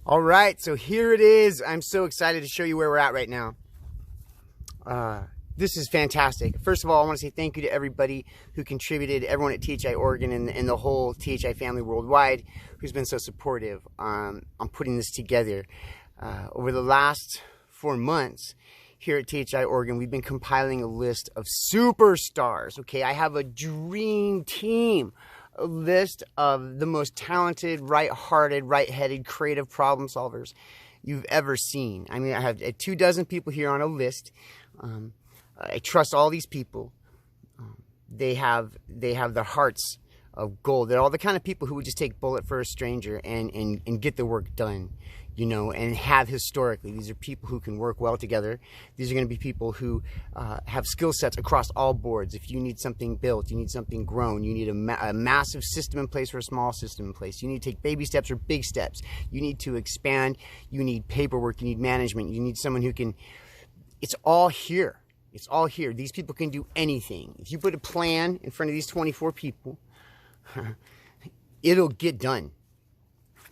All right, so here it is. I'm so excited to show you where we're at right now. This is fantastic. First of all, I want to say thank you to everybody who contributed, everyone at THI Oregon and the whole THI family worldwide who's been so supportive on putting this together. Over the last 4 months here at THI Oregon, we've been compiling a list of superstars. Okay, I have a dream team. A list of the most talented, right-hearted, right-headed, creative problem solvers you've ever seen. I mean, I have 24 people here on a list. I trust all these people. They have their hearts of gold. They're all the kind of people who would just take bullet for a stranger and get the work done, you know, and have historically. These are people who can work well together. These are going to be people who have skill sets across all boards. If you need something built, you need something grown, you need a massive system in place or a small system in place. You need to take baby steps or big steps. You need to expand. You need paperwork. You need management. You need someone who can. It's all here. It's all here. These people can do anything. If you put a plan in front of these 24 people, it'll get done.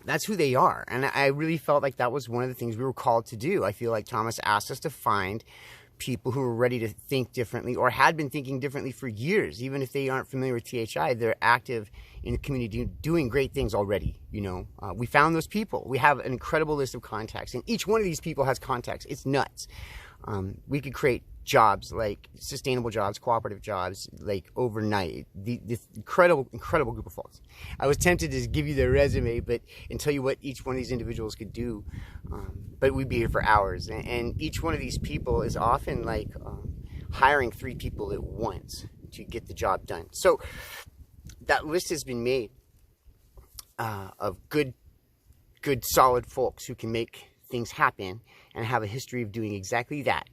That's who they are. And I really felt like that was one of the things we were called to do. I feel like Thomas asked us to find people who were ready to think differently or had been thinking differently for years. Even if they aren't familiar with THI, they're active in the community doing great things already. You know, we found those people. We have an incredible list of contacts, and each one of these people has contacts. It's nuts. We could create jobs, like sustainable jobs, cooperative jobs, like overnight. This incredible group of folks. I was tempted to give you their resume, and tell you what each one of these individuals could do, but we'd be here for hours. And each one of these people is often like hiring 3 people at once to get the job done. So that list has been made of good, solid folks who can make things happen and have a history of doing exactly that.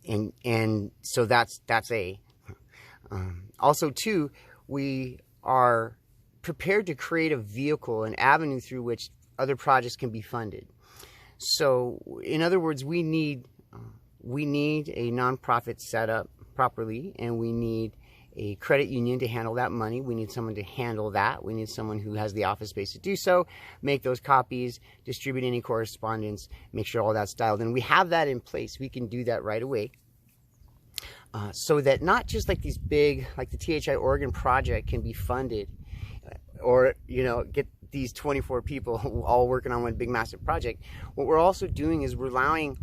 And so that's a, also too, we are prepared to create a vehicle, an avenue through which other projects can be funded. So in other words, we need a nonprofit set up properly, and we need a credit union to handle that money. We need someone to handle that. We need someone who has the office space to do so, make those copies, distribute any correspondence, make sure all that's dialed in. We have that in place. We can do that right away. So that not just like these big, like the THI Oregon project can be funded, or, you know, get these 24 people all working on one big massive project. What we're also doing is we're allowing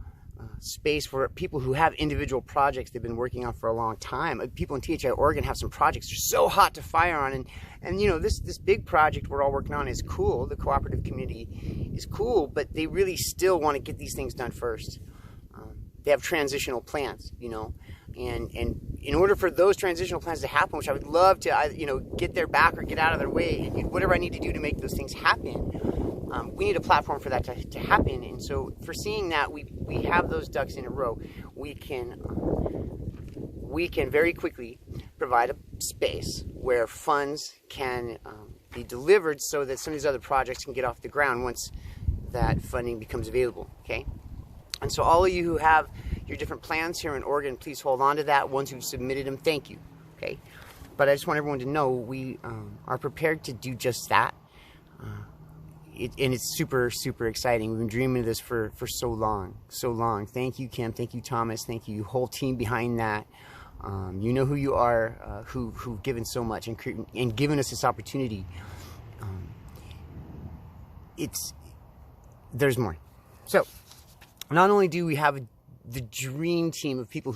space for people who have individual projects they've been working on for a long time. People in THI Oregon have some projects they're so hot to fire on, and you know, this big project we're all working on is cool. The cooperative community is cool, but they really still want to get these things done first. They have transitional plans, you know, and in order for those transitional plans to happen, which I would love to, you know, get their back or get out of their way, and whatever I need to do to make those things happen. We need a platform for that to happen, and so for seeing that we have those ducks in a row, we can very quickly provide a space where funds can be delivered so that some of these other projects can get off the ground once that funding becomes available. Okay, and so all of you who have your different plans here in Oregon, please hold on to that. Ones who've submitted them, thank you. Okay, but I just want everyone to know we are prepared to do just that. And it's super exciting. We've been dreaming of this for so long. Thank you, Kim. Thank you, Thomas. Thank you, whole team behind that. You know who you are, who've given so much and given us this opportunity. There's more. So not only do we have the dream team of people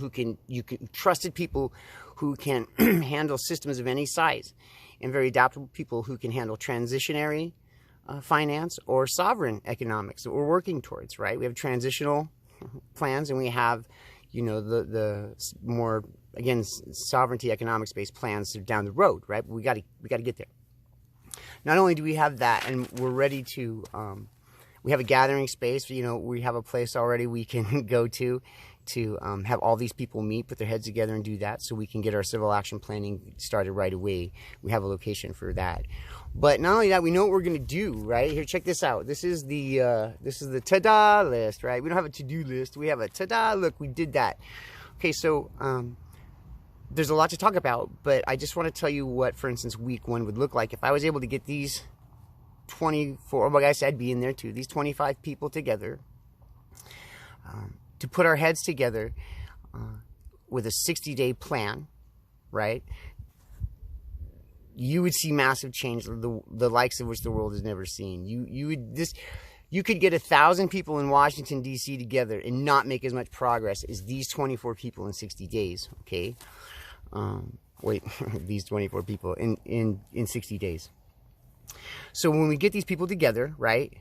trusted people who can handle systems of any size, and very adaptable people who can handle transitionary finance or sovereign economics that we're working towards, right? We have transitional plans, and we have, you know, the more, again, sovereignty economics based plans down the road, right? But we got to get there. Not only do we have that, and we're ready to, we have a gathering space, you know, we have a place already we can go to have all these people meet, put their heads together and do that, so we can get our civil action planning started right away. We have a location for that. But not only that, we know what we're going to do, right? Here, check this out. This is the ta-da list, right? We don't have a to-do list. We have a ta-da, look, we did that. Okay, so there's a lot to talk about, but I just want to tell you what, for instance, week 1 would look like. If I was able to get these 24, like I said, be in there too, these 25 people together, to put our heads together with a 60-day plan, right? You would see massive change, the likes of which the world has never seen. You could get 1,000 people in Washington, D.C. together and not make as much progress as these 24 people in 60 days, okay? These 24 people in 60 days. So when we get these people together, right,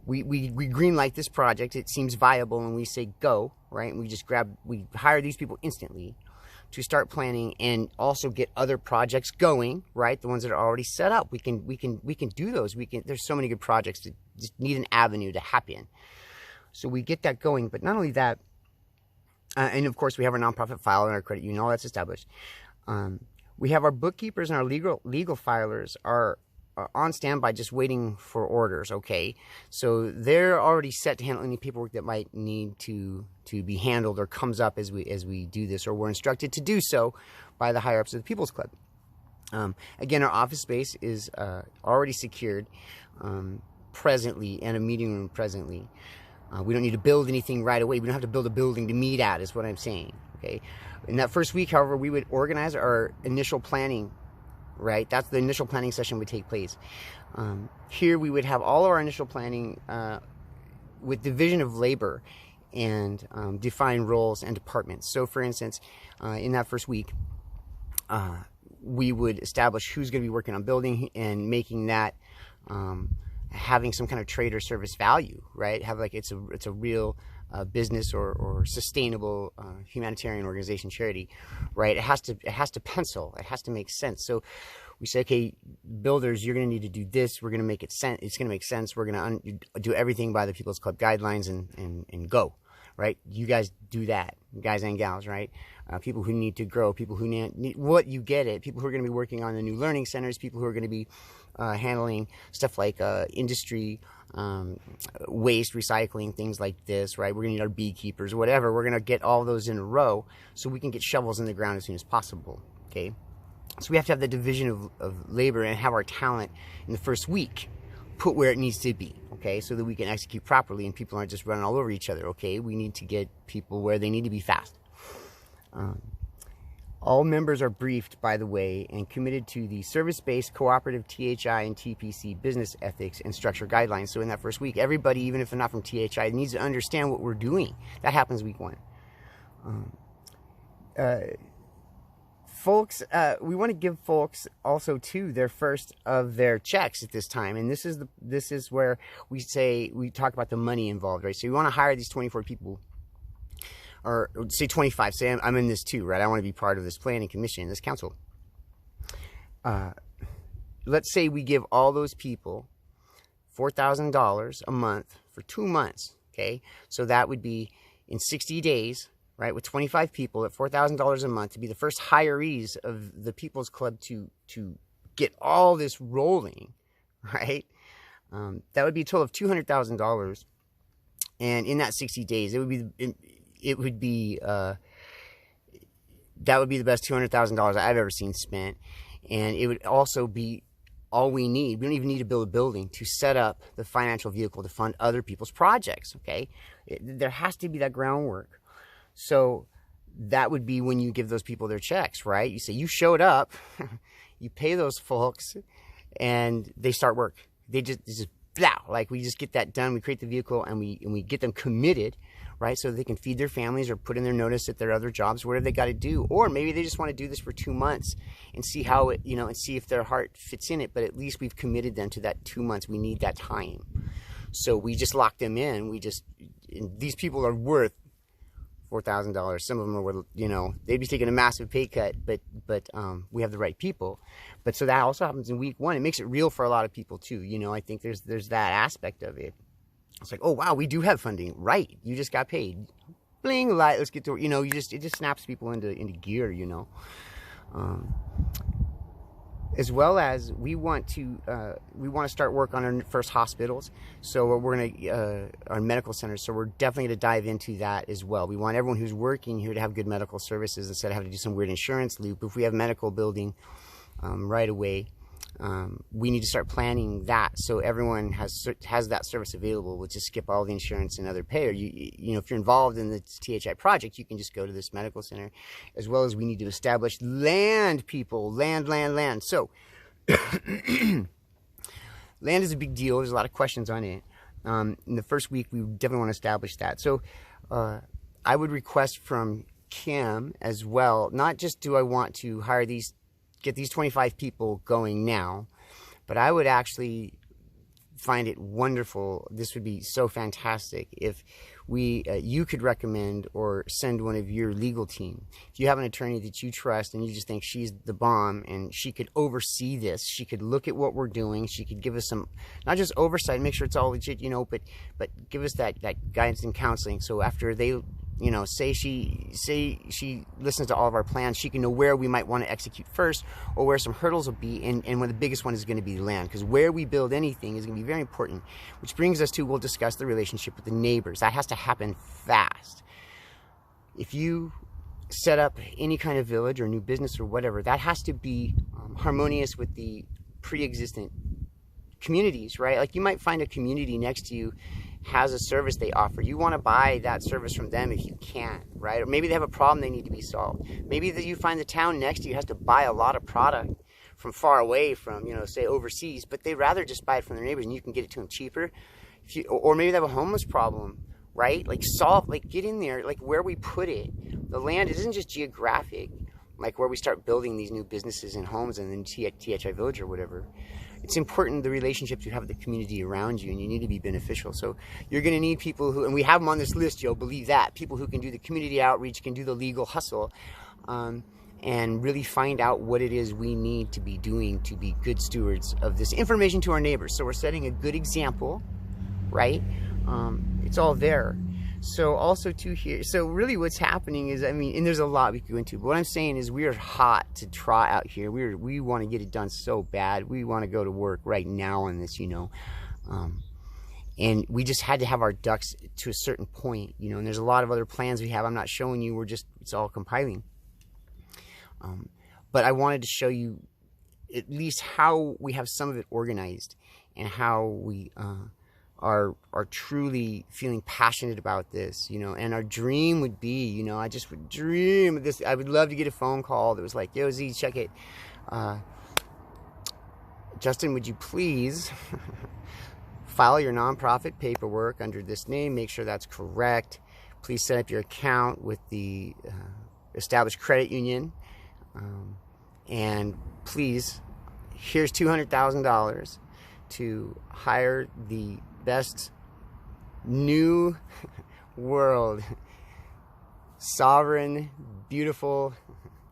we green light this project. It seems viable, and we say go, right? And we hire these people instantly to start planning and also get other projects going, right? The ones that are already set up. We can do those. There's so many good projects that just need an avenue to happen. So we get that going, but not only that, and of course we have our nonprofit file and our credit union, all that's established. We have our bookkeepers and our legal filers are on standby, just waiting for orders, okay? So they're already set to handle any paperwork that might need to be handled or comes up as we do this, or we're instructed to do so by the higher-ups of the People's Club. Again, our office space is already secured presently, and a meeting room presently. We don't need to build anything right away. We don't have to build a building to meet at, is what I'm saying, okay? In that first week, however, we would organize our initial planning, right? That's the initial planning session would take place. Here we would have all of our initial planning with division of labor and define roles and departments. So for instance, in that first week, we would establish who's going to be working on building and making that having some kind of trade or service value, right? Have like it's a real business or sustainable humanitarian organization, charity, right? It has to pencil. It has to make sense. So we say, okay, builders, you're going to need to do this. We're going to make it sense. It's going to make sense. We're going to do everything by the People's Club guidelines and go, right? You guys do that, guys and gals, right? People who need to grow, people who need what you get it, people who are going to be working on the new learning centers, people who are going to be handling stuff like industry, waste, recycling, things like this, right? We're going to need our beekeepers, whatever. We're going to get all those in a row so we can get shovels in the ground as soon as possible, okay? So we have to have the division of labor and have our talent in the first week put where it needs to be, okay? So that we can execute properly and people aren't just running all over each other, okay? We need to get people where they need to be fast. All members are briefed, by the way, and committed to the service-based cooperative THI and TPC business ethics and structure guidelines. So in that first week, everybody, even if they're not from THI, needs to understand what we're doing. That happens week one. Folks, we want to give folks also too their first of their checks at this time, and this is where we talk about the money involved, right? So we want to hire these 24 people. Or say 25, say I'm in this too, right? I want to be part of this planning commission, this council. Let's say we give all those people $4,000 a month for 2 months, okay? So that would be in 60 days, right? With 25 people at $4,000 a month to be the first hirees of the People's Club to get all this rolling, right? That would be a total of $200,000. And in that 60 days, that would be the best $200,000 I've ever seen spent, and it would also be all we need. We don't even need to build a building to set up the financial vehicle to fund other people's projects, okay? There has to be that groundwork. So that would be when you give those people their checks, right? You say, you showed up, you pay those folks, and they start work. They just blah, like we just get that done. We create the vehicle and we get them committed, right? So they can feed their families or put in their notice at their other jobs, whatever they got to do. Or maybe they just want to do this for 2 months and see how it, and see if their heart fits in it. But at least we've committed them to that 2 months. We need that time. So we just lock them in. These people are worth $4,000. Some of them are worth, they'd be taking a massive pay cut, but we have the right people. But so that also happens in week one. It makes it real for a lot of people too. I think there's that aspect of it. It's like, oh wow, we do have funding, right? You just got paid. Bling, light. Let's get to it. Just snaps people into gear. As well as we want to start work on our first hospitals. So we're gonna our medical centers. So we're definitely gonna dive into that as well. We want everyone who's working here to have good medical services instead of having to do some weird insurance loop. If we have medical building right away, we need to start planning that so everyone has that service available. We'll just skip all the insurance and other pay. Or you know, if you're involved in the THI project, you can just go to this medical center. As well as we need to establish land, people, land. So land is a big deal. There's a lot of questions on it. In the first week, we definitely want to establish that. So I would request from Kim as well, not just do I want to get these 25 people going now, but I would actually find it wonderful. This would be so fantastic if you could recommend or send one of your legal team. If you have an attorney that you trust and you just think she's the bomb and she could oversee this, she could look at what we're doing, she could give us some, not just oversight, make sure it's all legit, you know, but give us that guidance and counseling. So after they, you know, say she listens to all of our plans, she can know where we might want to execute first or where some hurdles will be, and one of the biggest one is going to be land, because where we build anything is going to be very important, which brings us to, we'll discuss the relationship with the neighbors. That has to happen fast. If you set up any kind of village or new business or whatever, that has to be harmonious with the pre-existent communities, right? Like you might find a community next to you has a service they offer. You want to buy that service from them if you can, right? Or maybe they have a problem they need to be solved. Maybe that you find the town next to you has to buy a lot of product from far away from, you know, say overseas, but they'd rather just buy it from their neighbors and you can get it to them cheaper. Or maybe they have a homeless problem, right? Like get in there, like where we put it. The land, it isn't just geographic, like where we start building these new businesses and homes and then THI Village or whatever. It's important, the relationships you have with the community around you, and you need to be beneficial. So you're going to need people who, and we have them on this list, Joe, believe that, people who can do the community outreach, can do the legal hustle, and really find out what it is we need to be doing to be good stewards of this information to our neighbors. So we're setting a good example, right? It's all there. So also too here, so really what's happening is, I mean, and there's a lot we could go into, but what I'm saying is we are hot to try out here. We want to get it done so bad. We want to go to work right now on this, you know. And we just had to have our ducks to a certain point, you know, and there's a lot of other plans we have. I'm not showing you, it's all compiling. But I wanted to show you at least how we have some of it organized and how we, are truly feeling passionate about this, you know, and our dream would be, you know, I just would dream of this. I would love to get a phone call that was like, yo, Z, check it. Justin, would you please file your nonprofit paperwork under this name, make sure that's correct. Please set up your account with the established credit union. And please, here's $200,000 to hire the best new world sovereign, beautiful,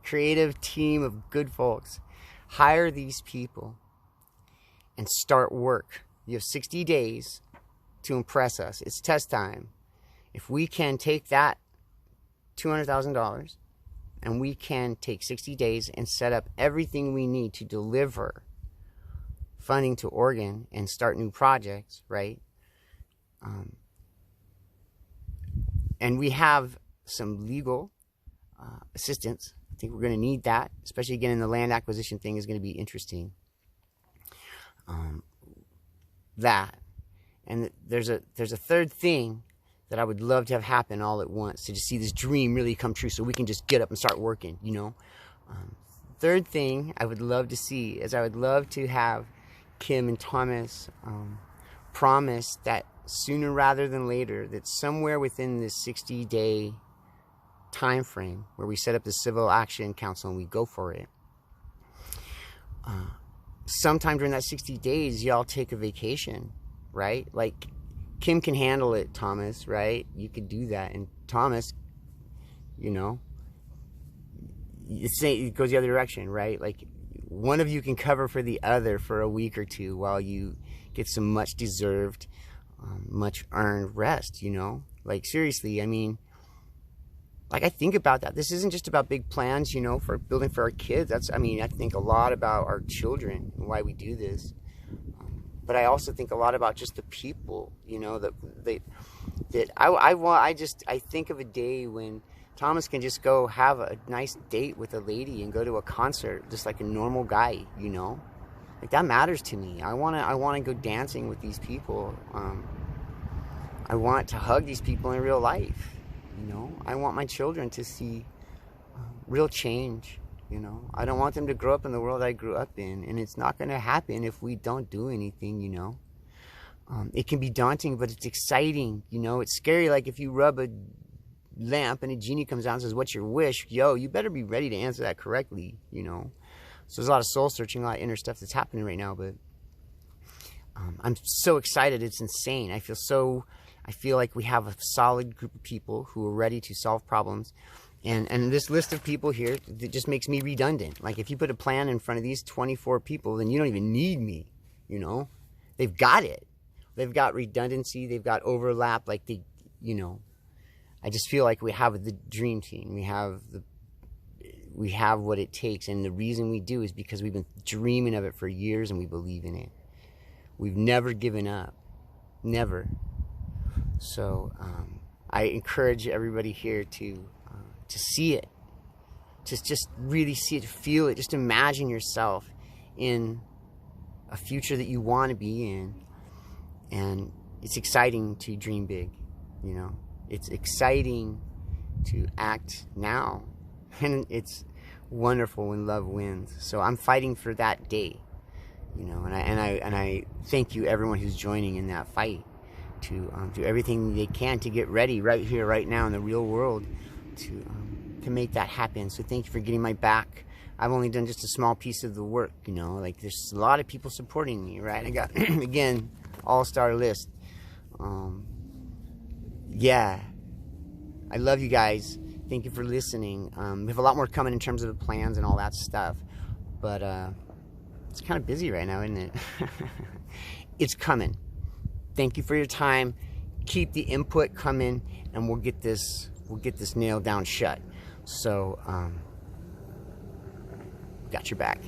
creative team of good folks. Hire these people and start work. You have 60 days to impress us. It's test time. If we can take that $200,000 and we can take 60 days and set up everything we need to deliver funding to Oregon and start new projects, right? And we have some legal assistance. I think we're going to need that, especially again in the land acquisition thing is going to be interesting. And there's a third thing that I would love to have happen all at once, to just see this dream really come true so we can just get up and start working, you know. Third thing I would love to see is I would love to have Kim and Thomas promise that sooner rather than later, that somewhere within this 60-day time frame where we set up the Civil Action Council and we go for it, sometime during that 60 days, y'all take a vacation, right? Like, Kim can handle it, Thomas, right? You could do that. And Thomas, you know, it goes the other direction, right? Like, one of you can cover for the other for a week or two while you get some much deserved, much earned rest, you know? Like, seriously, I mean, like, I think about that. This isn't just about big plans, you know, for building for our kids. I think a lot about our children and why we do this. But I also think a lot about just the people, you know, I think of a day when Thomas can just go have a nice date with a lady and go to a concert just like a normal guy, you know. Like, that matters to me. I wanna go dancing with these people. I want to hug these people in real life. You know, I want my children to see real change. You know, I don't want them to grow up in the world I grew up in, and it's not going to happen if we don't do anything. You know, it can be daunting, but it's exciting. You know, it's scary. Like, if you rub a lamp and a genie comes out and says, "What's your wish?" Yo, you better be ready to answer that correctly. You know, so there's a lot of soul searching, a lot of inner stuff that's happening right now. But I'm so excited. It's insane. I feel like we have a solid group of people who are ready to solve problems. And this list of people here, it just makes me redundant. Like, if you put a plan in front of these 24 people, then you don't even need me, you know? They've got it. They've got redundancy. They've got overlap. Like, you know, I just feel like we have the dream team. We have what it takes. And the reason we do is because we've been dreaming of it for years and we believe in it. We've never given up. Never. So I encourage everybody here to see it, just really see it, feel it, just imagine yourself in a future that you want to be in. And it's exciting to dream big, you know. It's exciting to act now, and it's wonderful when love wins. So I'm fighting for that day, you know, and I thank you, everyone who's joining in that fight, to do everything they can to get ready right here, right now in the real world to make that happen. So thank you for getting my back. I've only done just a small piece of the work, you know. Like, there's a lot of people supporting me, right? I got, again, all-star list. Yeah. I love you guys. Thank you for listening. We have a lot more coming in terms of the plans and all that stuff. But it's kind of busy right now, isn't it? It's coming. Thank you for your time. Keep the input coming, and we'll get this nailed down shut. So, got your back.